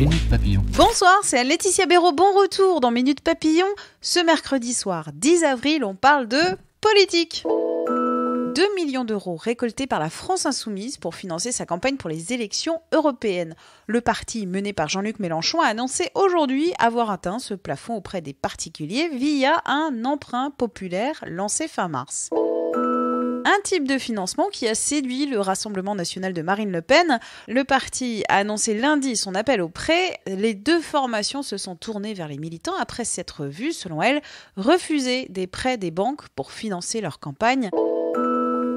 Minute Papillon. Bonsoir, c'est Laetitia Béraud. Bon retour dans Minute Papillon. Ce mercredi soir, 10 avril, on parle de politique. 2 millions d'euros récoltés par la France Insoumise pour financer sa campagne pour les élections européennes. Le parti mené par Jean-Luc Mélenchon a annoncé aujourd'hui avoir atteint ce plafond auprès des particuliers via un emprunt populaire lancé fin mars. Un type de financement qui a séduit le Rassemblement national de Marine Le Pen. Le parti a annoncé lundi son appel au prêt. Les deux formations se sont tournées vers les militants après s'être vues, selon elles, refuser des prêts des banques pour financer leur campagne.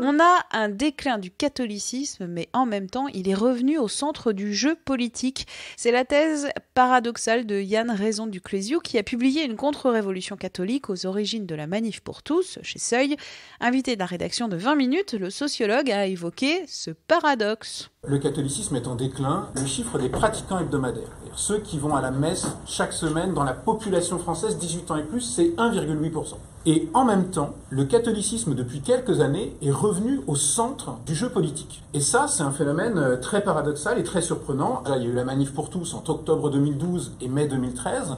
On a un déclin du catholicisme, mais en même temps, il est revenu au centre du jeu politique. C'est la thèse paradoxale de Yann Raison du Cléziou qui a publié une contre-révolution catholique aux origines de la Manif pour tous, chez Seuil. Invité de la rédaction de 20 minutes, le sociologue a évoqué ce paradoxe. Le catholicisme est en déclin. Le chiffre des pratiquants hebdomadaires, c'est-à-dire ceux qui vont à la messe chaque semaine dans la population française 18 ans et plus, c'est 1,8%. Et en même temps, le catholicisme, depuis quelques années, est revenu au centre du jeu politique. Et ça, c'est un phénomène très paradoxal et très surprenant. Là, il y a eu la Manif pour tous entre octobre 2012 et mai 2013,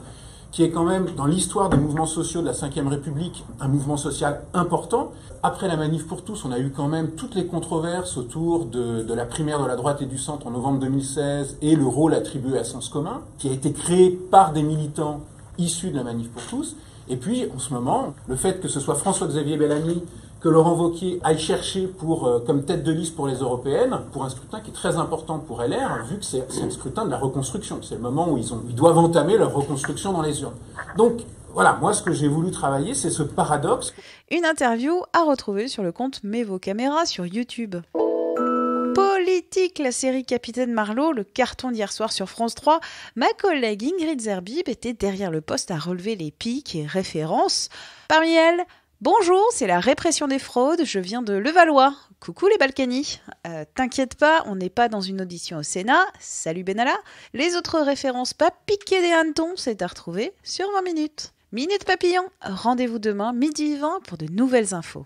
qui est quand même, dans l'histoire des mouvements sociaux de la Ve République, un mouvement social important. Après la Manif pour tous, on a eu quand même toutes les controverses autour de la primaire de la droite et du centre en novembre 2016 et le rôle attribué à Sens commun, qui a été créé par des militants issus de la Manif pour tous. Et puis, en ce moment, le fait que ce soit François-Xavier Bellamy, que Laurent Wauquiez aille chercher comme tête de liste pour les européennes, pour un scrutin qui est très important pour LR, vu que c'est un scrutin de la reconstruction. C'est le moment où ils doivent entamer leur reconstruction dans les urnes. Donc, voilà, moi, ce que j'ai voulu travailler, c'est ce paradoxe. Une interview à retrouver sur le compte Mets vos caméras sur YouTube. Politique, la série Capitaine Marlowe, le carton d'hier soir sur France 3. Ma collègue Ingrid Zerbib était derrière le poste à relever les pics et références. Parmi elles, bonjour, c'est la répression des fraudes, je viens de Levallois. Coucou les Balkany. T'inquiète pas, on n'est pas dans une audition au Sénat. Salut Benalla. Les autres références pas piquées des hannetons, c'est à retrouver sur 20 minutes. Minute Papillon, rendez-vous demain, midi 20 pour de nouvelles infos.